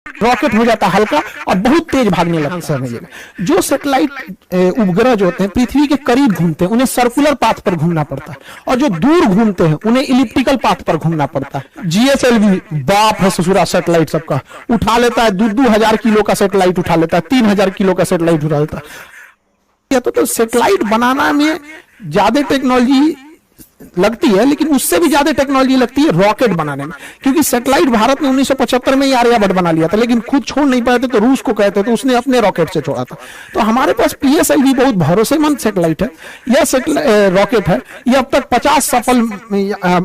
Rocket हो जाता है हल्का और बहुत तेज भागने लगता है। जो सैटेलाइट उपग्रह जो होते हैं पृथ्वी के करीब घूमते हैं उन्हें सर्कुलर पाथ पर घूमना पड़ता है, और जो दूर घूमते हैं उन्हें इलिप्टिकल पाथ पर घूमना पड़ता है। जीएसएलवी बाप है ससुरा सैटेलाइट सबका, उठा लेता है 2,000 किलो का सैटेलाइट उठा लेता है, 3,000 किलो का सैटेलाइट उठा लेता है। तो सैटेलाइट बनाना में ज्यादा टेक्नोलॉजी लगती है, लेकिन उससे भी ज्यादा टेक्नोलॉजी लगती है रॉकेट बनाने में, क्योंकि सैटेलाइट भारत ने 1975 में ही आर्यभट्ट बना लिया था, लेकिन खुद छोड़ नहीं पाए थे तो रूस को कहते तो उसने अपने रॉकेट से छोड़ा था। तो हमारे पास पीएसएलवी बहुत भरोसेमंद सैटेलाइट है, यह रॉकेट है, यह अब तक 50 सफल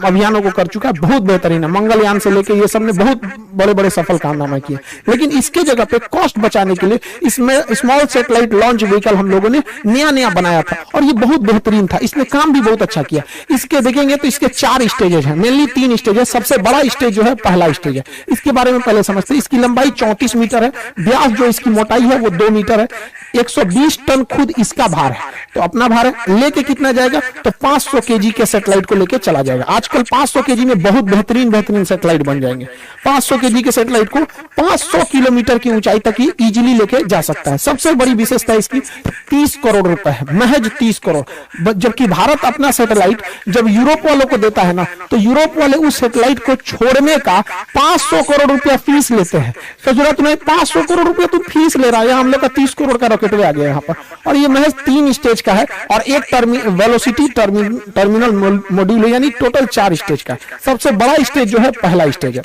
अभियानों को कर चुका है, बहुत बेहतरीन है। मंगलयान से लेकर ये सब ने बहुत बड़े बड़े सफल कारनामे किए, लेकिन इसके जगह पे कॉस्ट बचाने के लिए इसमें स्मॉल सैटेलाइट लॉन्च व्हीकल हम लोगों ने नया बनाया था, और ये बहुत बेहतरीन था, इसने काम भी बहुत अच्छा किया। इसके देखेंगे तो इसके 4 स्टेजेस हैं, मेनली 3 स्टेज है। सबसे बड़ा स्टेज जो है पहला स्टेज है, इसके बारे में पहले समझते हैं। इसकी लंबाई 34 मीटर है, व्यास जो इसकी मोटाई है वो 2 मीटर है, 120 टन खुद इसका भार है। तो अपना भार है, लेके कितना जाएगा तो 500 केजी के सैटेलाइट को लेके चला जाएगा। आजकल 500 केजी में बहुत बेहतरीन सैटेलाइट बन जाएंगे। 500 केजी के सैटेलाइट को 500 किलोमीटर की ऊंचाई तक ही इजीली लेके जा सकता है। सबसे बड़ी विशेषता इसकी 30 करोड़ रुपए है, महज 30 करोड़। जबकि भारत अपना सैटेलाइट जब यूरोप वालों को देता है ना, तो यूरोप वाले उस सैटेलाइट को छोड़ने का 500 करोड़ रुपया फीस लेते हैं। तो जरूरत नहीं, 500 करोड़ रुपया तुम फीस ले रहा है, हम लोग का 30 करोड़ का रॉकेट आ गया यहाँ पर। और ये महज 3 स्टेज का है, और एक वेलोसिटी टर्मिनल मॉड्यूल है, यानी टोटल 4 स्टेज का। सबसे बड़ा स्टेज जो है पहला स्टेज है,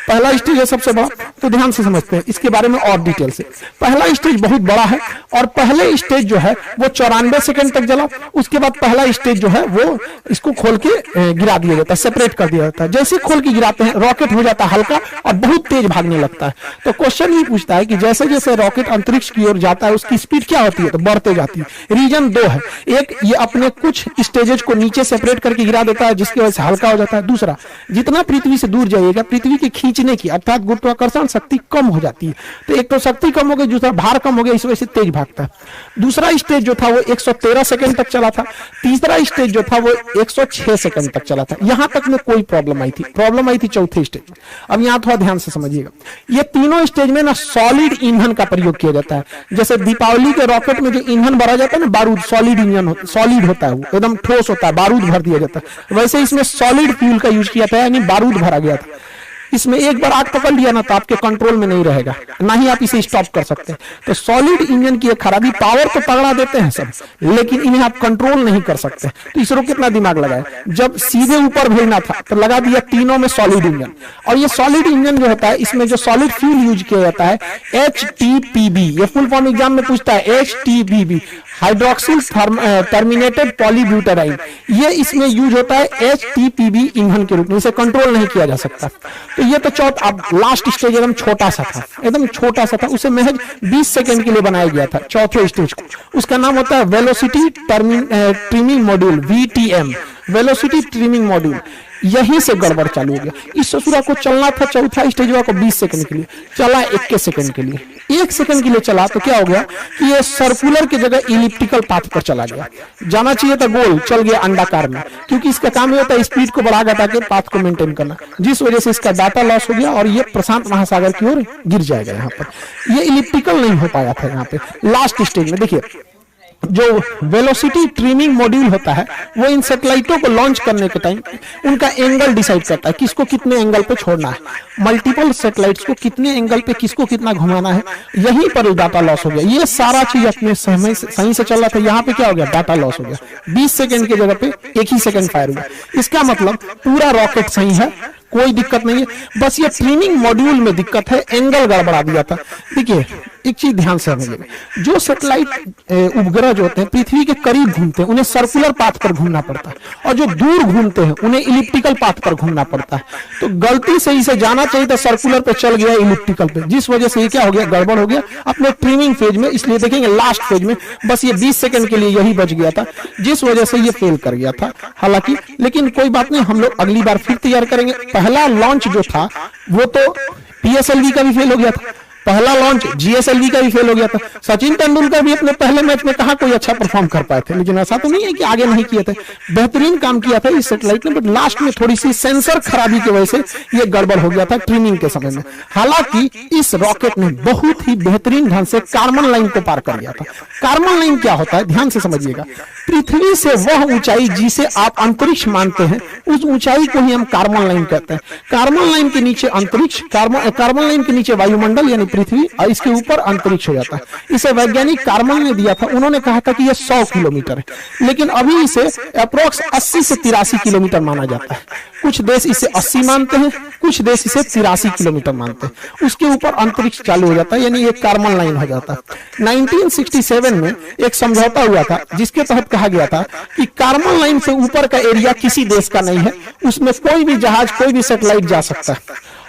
पहला स्टेज है सबसे बड़ा। तो ध्यान से समझते हैं इसके बारे में और डिटेल से। पहला स्टेज बहुत बड़ा है, और पहले स्टेज जो है वो 94 सेकंड तक चला। उसके बाद पहला स्टेज जो है वो इसको खोल के गिरा दिया जाता है, सेपरेट कर दिया जाता है। जैसे खोल के गिराते हैं रॉकेट हो जाता है हल्का और बहुत तेज भागने लगता है। तो क्वेश्चन ये पूछता है कि जैसे जैसे रॉकेट अंतरिक्ष की ओर जाता है उसकी स्पीड क्या होती है, तो बढ़ते जाती है। रीजन 2 है, एक ये अपने कुछ स्टेजेस को नीचे सेपरेट करके गिरा देता है जिसकी वजह से हल्का हो जाता है। दूसरा, जितना पृथ्वी से दूर जाइएगा पृथ्वी की खींचने की अर्थात गुरुत्वाकर्षण शक्ति कम हो जाती है। तो एक तो शक्ति कम हो गई, दूसरा भार कम हो गया, इस वजह से तेज भागता है। दूसरा स्टेज जो था वो 113 सेकंड तक चला था। तीसरा स्टेज जो था वो 106 सेकंड तक चला था। यहां तक में कोई प्रॉब्लम आई थी चौथे स्टेज में। अब यहां थोड़ा ध्यान से समझिएगा, ये तीनों स्टेज में ना सॉलिड ईंधन का प्रयोग किया जाता है। जैसे दीपावली के रॉकेट में जो ईंधन भरा जाता है ना, बारूद, सॉलिड इंजन सॉलिड होता है, वो एकदम ठोस होता है, बारूद भर दिया जाता है। वैसे इसमें सॉलिड फ्यूल का यूज किया था, यानी बारूद भरा गया था। इसमें एक बार आग पकड़ लिया ना तो आपके कंट्रोल में नहीं रहेगा, ना ही आप इसे स्टॉप कर सकते हैं। तो सॉलिड इंजन की एक खराबी, पावर तो तगड़ा देते हैं सब, लेकिन इन्हें आप कंट्रोल नहीं कर सकते। तो इसरो कितना दिमाग लगाया, जब सीधे ऊपर भेजना था तो लगा दिया तीनों में सॉलिड इंजन। और ये सॉलिड इंजन जो होता है इसमें जो सॉलिड फ्यूल यूज किया जाता है HTPB, ये फुल फॉर्म एग्जाम में पूछता है, HTPB हाइड्रोक्सिल टर्मिनेटेड पॉलीब्यूटेराइन। ये इसमें यूज होता है HTPB ईंधन के रूप में, इसे कंट्रोल नहीं किया जा सकता। तो ये तो चौथा, अब लास्ट स्टेज एकदम छोटा सा था, एकदम छोटा सा था, उसे महज 20 सेकंड के लिए बनाया गया था चौथे स्टेज को। उसका नाम होता है velocity trimming module, VTM, velocity trimming module. यहीं से गड़बड़ चालू हो गया। इस ससुरा को चलना था चौथा स्टेज को 20 सेकंड के लिए, चला 21 सेकंड के लिए। 1 सेकंड के लिए चला तो क्या हो गया कि ये सर्कुलर की जगह इलिप्टिकल पाथ पर चला गया। जाना चाहिए था गोल, चल गया अंडाकार में, क्योंकि इसका काम ये होता है स्पीड को बढ़ा घटा के पाथ को मेंटेन करना, जिस वजह से इसका डाटा लॉस हो गया और ये प्रशांत महासागर की ओर गिर जाएगा। यहाँ पर ये इलिप्टिकल नहीं हो पाया था। यहाँ पे लास्ट स्टेज में देखिए, जो वेलोसिटी ट्रिमिंग मॉड्यूल होता है वो इन सैटेलाइटों को लॉन्च करने के टाइम उनका एंगल डिसाइड करता है, किसको कितने एंगल पे छोड़ना है, मल्टीपल सैटेलाइट्स को कितने एंगल पे किसको कितना घुमाना है। यहीं पर डाटा लॉस हो गया। ये सारा चीज अपने सही से चल रहा था, यहाँ पे क्या हो गया, डाटा लॉस हो गया। 20 सेकंड की जगह पे 1 ही सेकंड फायर हुआ। इसका मतलब पूरा रॉकेट सही है, कोई दिक्कत नहीं है, बस ये ट्रिमिंग मॉड्यूल में दिक्कत है, एंगल गड़बड़ा दिया था। देखिए एक चीज ध्यान से समझिएगा, जो सैटेलाइट उपग्रह जो होते हैं पृथ्वी के करीब घूमते हैं उन्हें सर्कुलर पाथ पर घूमना पड़ता है, और जो दूर घूमते हैं उन्हें इलिप्टिकल पाथ पर घूमना पड़ता है। तो गलती से इसे जाना चाहिए था सर्कुलर पे, चल गया इलिप्टिकल पे, जिस वजह से ये क्या हो गया, गड़बड़ हो गया अपने ट्रिमिंग फेज में। इसलिए देखेंगे लास्ट फेज में बस ये 20 सेकंड के लिए यही बच गया था, जिस वजह से ये फेल कर गया था। हालांकि लेकिन कोई बात नहीं, हम लोग अगली बार फिर तैयार करेंगे। पहला लॉन्च जो था वो तो PSLV का भी फेल हो गया था, पहला लॉन्च जीएसएलवी का भी फेल हो गया था। सचिन तेंदुलकर भी अपने पहले मैच में कहा कोई अच्छा परफॉर्म कर पाए थे, लेकिन ऐसा तो नहीं है कि आगे नहीं किए थे, बेहतरीन काम किया था इस सैटेलाइट ने, बट लास्ट में थोड़ी सी सेंसर खराबी की वजह से ये गड़बड़ हो गया था ट्रिमिंग के समय में। हालांकि इस रॉकेट ने बहुत ही बेहतरीन ढंग से कार्बन लाइन को पार कर लिया था। कार्बन लाइन क्या होता है, ध्यान से समझिएगा। पृथ्वी से वह ऊंचाई जिसे आप अंतरिक्ष मानते हैं, उस ऊंचाई को ही हम कार्बन लाइन कहते हैं। कार्बन लाइन के नीचे अंतरिक्ष, कार्बन लाइन के नीचे वायुमंडल यानी पृथ्वी, और इसके ऊपर अंतरिक्ष हो जाता है। इसे वैज्ञानिक कार्बन ने दिया था, उन्होंने कहा था कि यह 100 किलोमीटर है, लेकिन अभी इसे अप्रोक्स 80 से 83 किलोमीटर माना जाता है। कुछ देश इसे 80 मानते हैं, कुछ देश इसे 83 किलोमीटर मानते हैं। उसके ऊपर अंतरिक्ष चालू हो जाता है, यानी एक कार्बन लाइन हो जाता है। 1967 में एक समझौता हुआ था जिसके तहत कहा गया था कि कार्बन लाइन से ऊपर का एरिया किसी देश का नहीं है, उसमें कोई भी जहाज, कोई भी सैटेलाइट जा सकता है,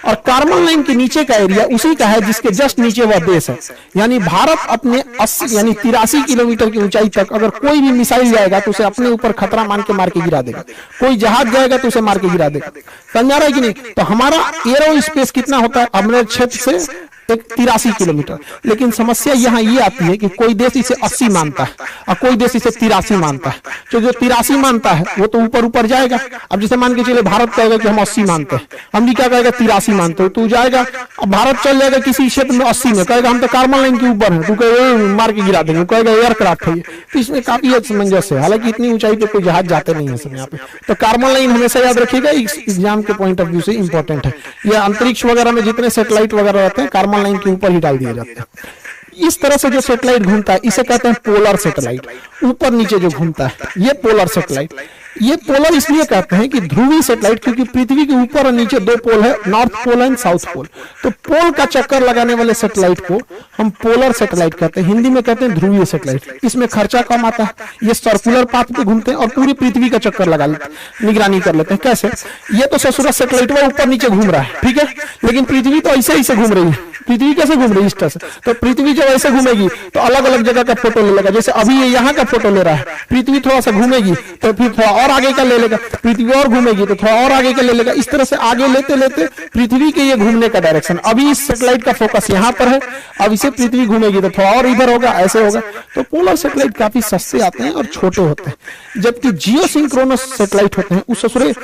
और कार्बन लाइन के नीचे का एरिया उसी का है जिसके जस्ट नीचे वह देश है। यानी भारत अपने 80 यानी 83 किलोमीटर की ऊंचाई तक अगर कोई भी मिसाइल जाएगा तो उसे अपने ऊपर खतरा मान के मार के गिरा देगा, कोई जहाज जाएगा तो उसे मार के गिरा देगा। समझा रहा है कि नहीं? तो हमारा एरो स्पेस कितना होता है अपने क्षेत्र से, 83 किलोमीटर। लेकिन समस्या यहाँ ये आती है कि कोई देश इसे 80 मानता है और कोई देश इसे 83 मानता है। तो जो 83 मानता है वो तो ऊपर ऊपर जाएगा। अब जैसे मान के चले भारत कहेगा कि हम 80 मानते हैं, अमेरिका कहेगा 83 मानते हो, तू जाएगा। अब भारत चल जाएगा किसी क्षेत्र में 80 में, कहेगा हम तो कार्बन लाइन के ऊपर है, तू कहेगा मार के गिरा देंगे, कहेगा एयरक्राफ्ट है। तो इसमें काफी असमंजस है। हालांकि इतनी ऊंचाई पे कोई जहाज जाते नहीं है समय यहाँ पे। तो कार्बन लाइन हमेशा याद रखिएगा, एग्जाम के पॉइंट ऑफ व्यू से इंपॉर्टेंट है। यह अंतरिक्ष वगैरह में जितने सैटेलाइट वगैरह रहते हैं कार्बन लाइन के ऊपर ही डाल दिए जाते हैं। इस तरह से जो सैटेलाइट घूमता है इसे कहते हैं पोलर सैटेलाइट। ऊपर नीचे जो घूमता है ये पोलर सैटेलाइट। ये पोलर इसलिए कहते हैं कि ध्रुवीय सैटेलाइट, क्योंकि पृथ्वी के ऊपर और नीचे 2 पोल है, north pole and south pole. तो पोल का चक्कर लगाने वाले सैटेलाइट को हम पोलर सैटेलाइट कहते हैं, हिंदी में कहते हैं ध्रुवीय सैटेलाइट। इसमें खर्चा कम आता है, ये सर्कुलर पाथ पे घूमते हैं और पूरी पृथ्वी का चक्कर लगा लेते हैं, निगरानी कर लेते हैं। कैसे? ये तो ससुरा सैटेलाइट वो ऊपर नीचे घूम रहा है, ठीक है, लेकिन पृथ्वी तो ऐसे ऐसे घूम रही है। पृथ्वी कैसे घूम रही है? इस तरह से। तो पृथ्वी जब ऐसे घूमेगी तो अलग अलग जगह का फोटो ले लेगा। जैसे अभी ये यहाँ का फोटो ले रहा है, पृथ्वी थोड़ा सा घूमेगी तो फिर थोड़ा और आगे का ले लेगा, पृथ्वी और घूमेगी तो थोड़ा और आगे का ले लेगा। इस तरह से आगे लेते लेते पृथ्वी के ये घूमने का डायरेक्शन, अभी इस सैटेलाइट का फोकस यहाँ पर है, अब इसे पृथ्वी घूमेगी तो थोड़ा और इधर होगा, ऐसे होगा। तो पोलर सैटेलाइट काफी सस्ते आते हैं और छोटे होते हैं, जबकि जियोसिंक्रोनस सैटेलाइट होते हैं उस ससुरे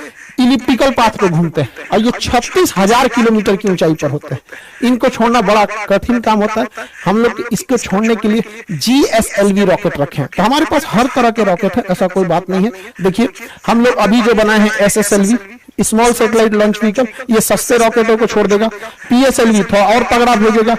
इलिप्टिकल पाथ पे घूमते हैं और ये 36,000 किलोमीटर की ऊंचाई पर होते हैं। इनको छोड़ना बड़ा कठिन काम होता है। हम लोग इसको छोड़ने के लिए GSLV रॉकेट रखे हैं। तो हमारे पास हर तरह के रॉकेट है, ऐसा कोई बात नहीं है। देखिए हम लोग अभी जो बनाए हैं SSLV, small satellite launch vehicle, ये सस्ते रॉकेटों को छोड़ देगा। PSLV थोड़ा और तगड़ा भेजेगा।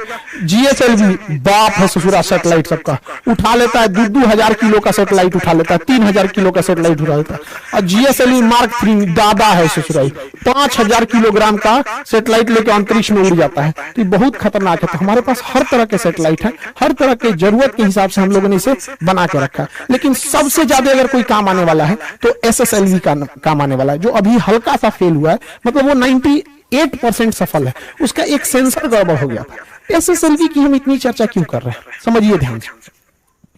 GSLV बाप है ससुरा सैटेलाइट सबका, उठा लेता है 2,000 किलो का सैटेलाइट उठा लेता है, 3,000 किलो का सैटेलाइट उठा लेता है। और GSLV Mark 3 दादा है ससुराई, 5,000 किलोग्राम का सैटेलाइट लेकर अंतरिक्ष में उड़ जाता है। तो ये बहुत खतरनाक है। तो हमारे पास हर तरह के सैटेलाइट है, हर तरह के जरूरत के हिसाब से हम लोगों ने इसे बना के रखा है। लेकिन सबसे ज्यादा अगर कोई काम आने वाला है तो SSLV का काम आने वाला है, जो अभी हल्का सा फेल हुआ है, मतलब वो 98% सफल है। उसका एक सेंसर गड़बड़ हो गया था। SSLV की हम इतनी चर्चा क्यों कर रहे हैं, समझिए ध्यान से।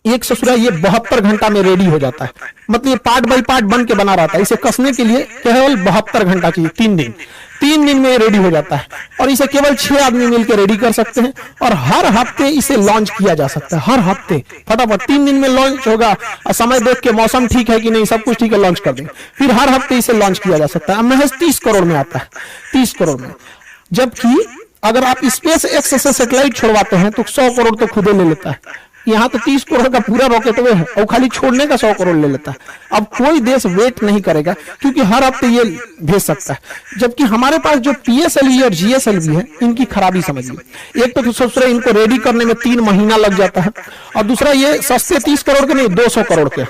एक ससुरा ये 72 घंटा में रेडी हो जाता है, मतलब ये पार्ट बाय पार्ट बन के बना रहता है। इसे कसने के लिए केवल 72 घंटा चाहिए, 3 दिन। 3 दिन में रेडी हो जाता है और इसे केवल 6 आदमी मिलकर रेडी कर सकते हैं। और हर हफ्ते इसे लॉन्च किया जा सकता है, हर हफ्ते फटाफट 3 दिन में लॉन्च होगा। समय देख के मौसम ठीक है कि नहीं, सब कुछ ठीक है, लॉन्च कर देंगे। फिर हर हफ्ते इसे लॉन्च किया जा सकता है। महज 30 करोड़ में आता है, 30 करोड़ में। जबकि अगर आप स्पेस एक्स से सैटेलाइट छोड़वाते हैं तो 100 करोड़ तो खुदे ले लेता है। यहाँ तो 30 करोड़ का पूरा रॉकेट वे है और खाली छोड़ने का 100 करोड़ ले लेता है। अब कोई देश वेट नहीं करेगा क्योंकि हर हफ्ते ये भेज सकता है। जबकि हमारे पास जो PSLV और GSLV है, इनकी खराबी समझिए। एक तो ससुरा इनको रेडी करने में 3 महीना लग जाता है, और दूसरा ये सस्ते 30 करोड़ के नहीं 200 करोड़ के,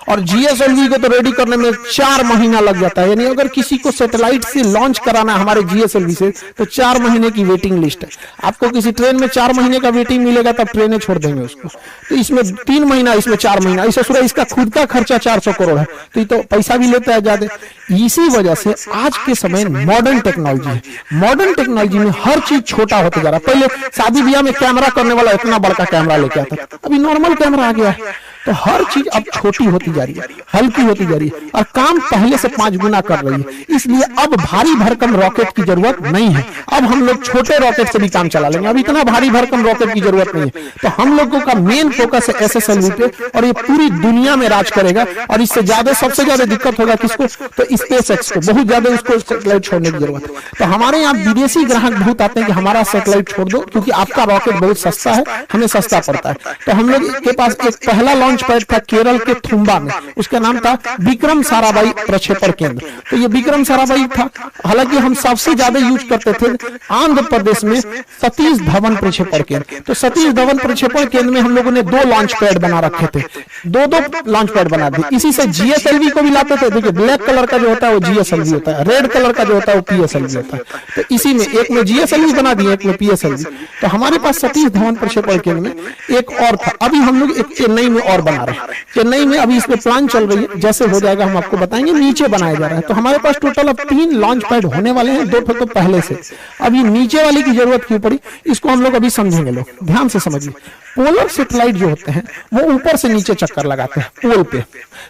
और GSLV को तो रेडी करने में 4 महीना लग जाता है। यानी अगर किसी को सैटेलाइट से लॉन्च कराना है हमारे GSLV से तो 4 महीने की वेटिंग लिस्ट है। आपको किसी ट्रेन में 4 महीने का वेटिंग मिलेगा तब ट्रेनें छोड़ देंगे उसको। तो इसमें 3 महीना, इसमें 4 महीना, इसे सूर्य इसका खुद का खर्चा 400 करोड़ है, तो ये तो पैसा भी लेता है ज्यादा। इसी वजह से आज के समय मॉडर्न टेक्नोलॉजी है, मॉडर्न टेक्नोलॉजी में हर चीज छोटा होते जा रहा है। पहले शादी ब्याह में कैमरा करने वाला इतना बड़का कैमरा लेके आता था, अभी नॉर्मल कैमरा आ गया है। तो हर चीज अब छोटी होती जा रही है, हल्की होती जा रही है, और काम पहले से 5 गुना कर रही है। इसलिए अब भारी भरकम रॉकेट की जरूरत नहीं है, अब हम लोग छोटे रॉकेट से भी काम चला लेंगे, अब इतना भारी भरकम रॉकेट की जरूरत नहीं है। तो हम लोगों का मेन फोकस है SSLV पे, और ये पूरी दुनिया में राज करेगा। और इससे ज्यादा, सबसे ज्यादा दिक्कत होगा किसको, तो SpaceX को, बहुत ज्यादा उसको सैटेलाइट छोड़ने की जरूरत है। तो हमारे यहाँ विदेशी ग्राहक बहुत आते हैं कि हमारा सैटेलाइट छोड़ दो, क्योंकि आपका रॉकेट बहुत सस्ता है, हमें सस्ता पड़ता है। तो हम लोग के पास एक पहला लॉन्च पैड था केरल के थुम्बा में, उसका नाम था विक्रम साराभाई प्रक्षेपण केंद्र। तो ये विक्रम साराभाई था, हालांकि हम सबसे ज्यादा यूज करते थे आंध्र प्रदेश में सतीश धवन प्रक्षेपण केंद्र। तो सतीश धवन प्रक्षेपण केंद्र में हम लोगों ने 2 लॉन्च पैड बना रखे थे, 2 लॉन्च पैड बना दिए। इसी से GSLV को भी लाते थे। देखिए ब्लैक कलर का जो होता है वो GSLV होता है, रेड कलर का जो होता है वो PSLV होता है। तो इसी में एक में GSLV बना दिए, एक में PSLV। तो हमारे पास सतीश धवन प्रक्षेपण केंद्र में एक और था। अभी हम लोग एक चेन्नई में और बना रहे हैं, चेन्नई में अभी इसमें प्लान चल रही है, जैसे हो जाएगा हम आपको बताएंगे। नीचे बनाया जा रहा है। तो हमारे पास टोटल अब 3 लॉन्च पैड होने वाले हैं, 2 तो पहले से। अब ये नीचे वाली की जरूरत क्यों पड़ी, इसको हम लोग अभी समझेंगे। लोग ध्यान से समझिए, पोलर सैटेलाइट जो होते हैं वो ऊपर से नीचे चक्कर लगाते हैं पोल पे,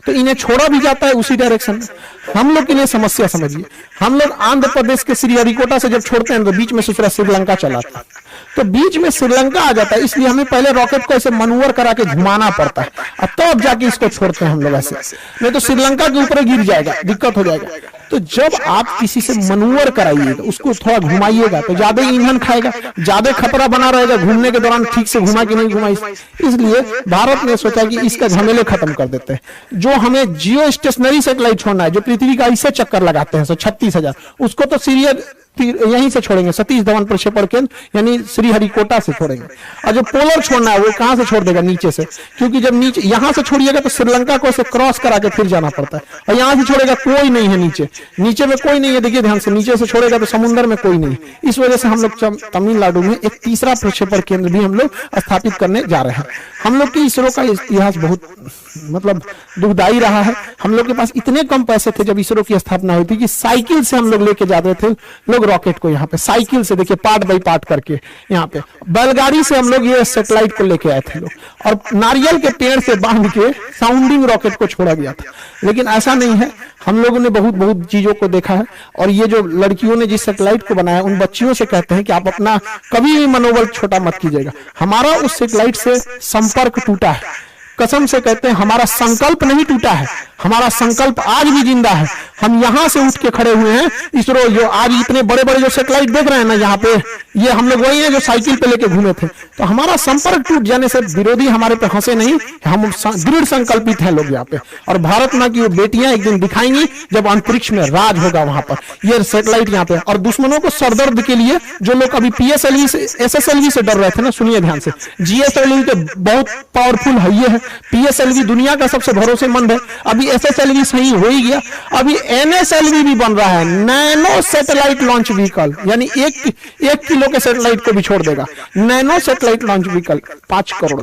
तो इन्हें छोड़ा भी जाता है उसी डायरेक्शन में। हम लोग के लिए समस्या समझिए, हम लोग आंध्र प्रदेश के श्रीहरिकोटा से जब छोड़ते हैं तो बीच में श्रीलंका चलाता है, तो बीच में श्रीलंका आ जाता है। इसलिए हमें पहले रॉकेट को ऐसे मनूवर करा के घुमाना पड़ता है, और तब जाके इसको छोड़ते हैं हम लोग ऐसे, नहीं तो श्रीलंका के ऊपर गिर जाएगा, दिक्कत हो जाएगा। तो जब आप किसी से मनूवर कराइएगा, उसको थोड़ा घुमाइएगा, तो ज्यादा ईंधन खाएगा, ज्यादा खतरा बना रहेगा घूमने के दौरान, ठीक से घुमा कि नहीं घुमा। इसलिए भारत ने सोचा कि इसका झमेले खत्म कर देते हैं। जो हमें जियो स्टेशनरी सैटेलाइट छोड़ना है, जो पृथ्वी का इससे चक्कर लगाते हैं 36,000, उसको तो यहीं से छोड़ेंगे, सतीश धवन प्रक्षेपण केंद्र यानी श्रीहरिकोटा से छोड़ेंगे। और जो पोलर छोड़ना है वो कहां से छोड़ देगा, नीचे से, क्योंकि जब नीचे यहां से छोड़िएगा तो श्रीलंका को ऐसे क्रॉस करा के फिर जाना पड़ता है, और यहां से छोड़ेगा कोई नहीं है, नीचे में कोई नहीं है। देखिए ध्यान से, नीचे से छोड़ेगा तो समुद्र में कोई नहीं। इस वजह से हम लोग तमिलनाडु में एक तीसरा प्रक्षेपण केंद्र भी हम लोग स्थापित करने जा रहे हैं। हम लोग की इसरो का इतिहास बहुत मतलब दुखदाई रहा है। हम लोग के पास इतने कम पैसे थे जब इसरो की स्थापना हुई थी कि साइकिल से हम लोग लेके जाते थे लोग रॉकेट को, यहाँ पे साइकिल से, देखिए पार्ट बाई पार्ट करके, यहाँ पे बैलगाड़ी से हम लोग ये सैटेलाइट को लेके आए थे लोग, और नारियल के पेड़ से बांध के साउंडिंग रॉकेट को छोड़ा गया था। लेकिन ऐसा नहीं है, हम लोगों ने बहुत चीजों को देखा है। और ये जो लड़कियों ने जिस सैटेलाइट को बनाया, उन बच्चियों से कहते हैं कि आप अपना कभी भी मनोबल छोटा मत कीजिएगा। हमारा उस सैटेलाइट से संपर्क टूटा है, कसम से कहते हैं हमारा संकल्प नहीं टूटा है, हमारा संकल्प आज भी जिंदा है। हम यहां से उठ के खड़े हुए हैं। इसरो जो आज इतने बड़े बड़े जो सैटेलाइट देख रहे हैं ना यहाँ पे, ये हम लोग वही हैं जो साइकिल पे लेके घूमे थे। तो हमारा संपर्क टूट जाने से विरोधी हमारे पे हंसे नहीं, हम दृढ़ संकल्पित हैं लोग यहाँ पे। और भारत माँ की वो बेटियां एक दिन दिखाएंगी जब अंतरिक्ष में राज होगा वहां पर, ये सैटेलाइट यहाँ पे। और दुश्मनों को सरदर्द के लिए जो लोग अभी PSLV से SSLV से डर रहे थे ना, सुनिए ध्यान से, GSLV तो बहुत पावरफुल है, ये है PSLV दुनिया का सबसे भरोसेमंद है। अभी SSLV सही हो ही गया, अभी NSLV भी बन रहा है, नैनो सैटेलाइट लॉन्च व्हीकल, यानी 1 किलो के सैटेलाइट को भी छोड़ देगा। Nano satellite launch vehicle 5 crore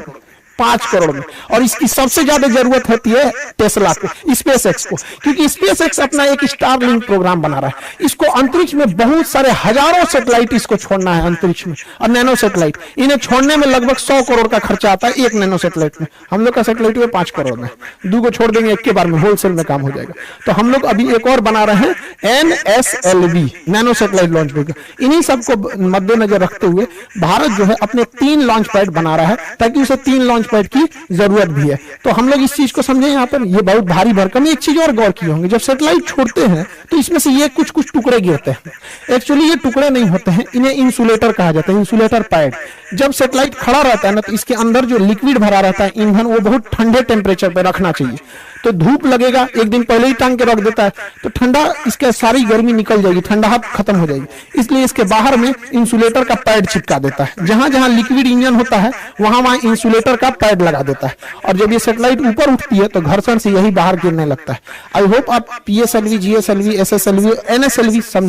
में। और इसकी सबसे ज्यादा जरूरत होती है टेस्ला को, SpaceX को, क्योंकि SpaceX अपना एक स्टारलिंक प्रोग्राम बना रहा है। इसको अंतरिक्ष में बहुत सारे हजारों सैटेलाइट इसको छोड़ना है अंतरिक्ष में, और नैनो सैटेलाइट इन्हें छोड़ने में लगभग 100 करोड़ का खर्चा आता है एक नैनो सैटेलाइट में। हम लोग का सैटेलाइट में 5 करोड़ में, 2 को छोड़ देंगे एक के बार में, होलसेल में काम हो जाएगा। तो हम लोग अभी एक और बना रहे हैं NSLV, nano satellite launch vehicle. इन्हीं सबको मद्देनजर रखते हुए भारत जो है अपने 3 लॉन्च पैड बना रहा है, ताकि उसे 3 लॉन्च पैड की जरूरत भी है। तो हम लोग इस चीज को समझे यहाँ पर, ये बहुत भारी भरकम। एक चीज और गौर किए होंगे, जब सैटेलाइट छोड़ते हैं तो इसमें से ये कुछ टुकड़े गिरते हैं। एक्चुअली ये टुकड़े नहीं होते हैं, इन्हें इंसुलेटर कहा जाता है, इंसुलेटर पैड। जब सैटेलाइट खड़ा रहता है ना, तो इसके अंदर जो लिक्विड भरा रहता है ईंधन, वो बहुत ठंडे टेम्परेचर पे रखना चाहिए। तो धूप लगेगा, एक दिन पहले ही टांग के रख देता है, तो ठंडा, इसके सारी गर्मी निकल जाएगी, ठंडाहट खत्म हो जाएगी। इसलिए इसके बाहर में इंसुलेटर का पैड चिपका देता है। जहां जहां लिक्विड इंजन होता है वहां वहां इंसुलेटर का पैड लगा देता है। और जब ये सैटेलाइट ऊपर उठती है तो घर्षण से यही बाहर गिरने लगता है। आई होप आप PSLV, GSLV, SSLV, NSLV समझे।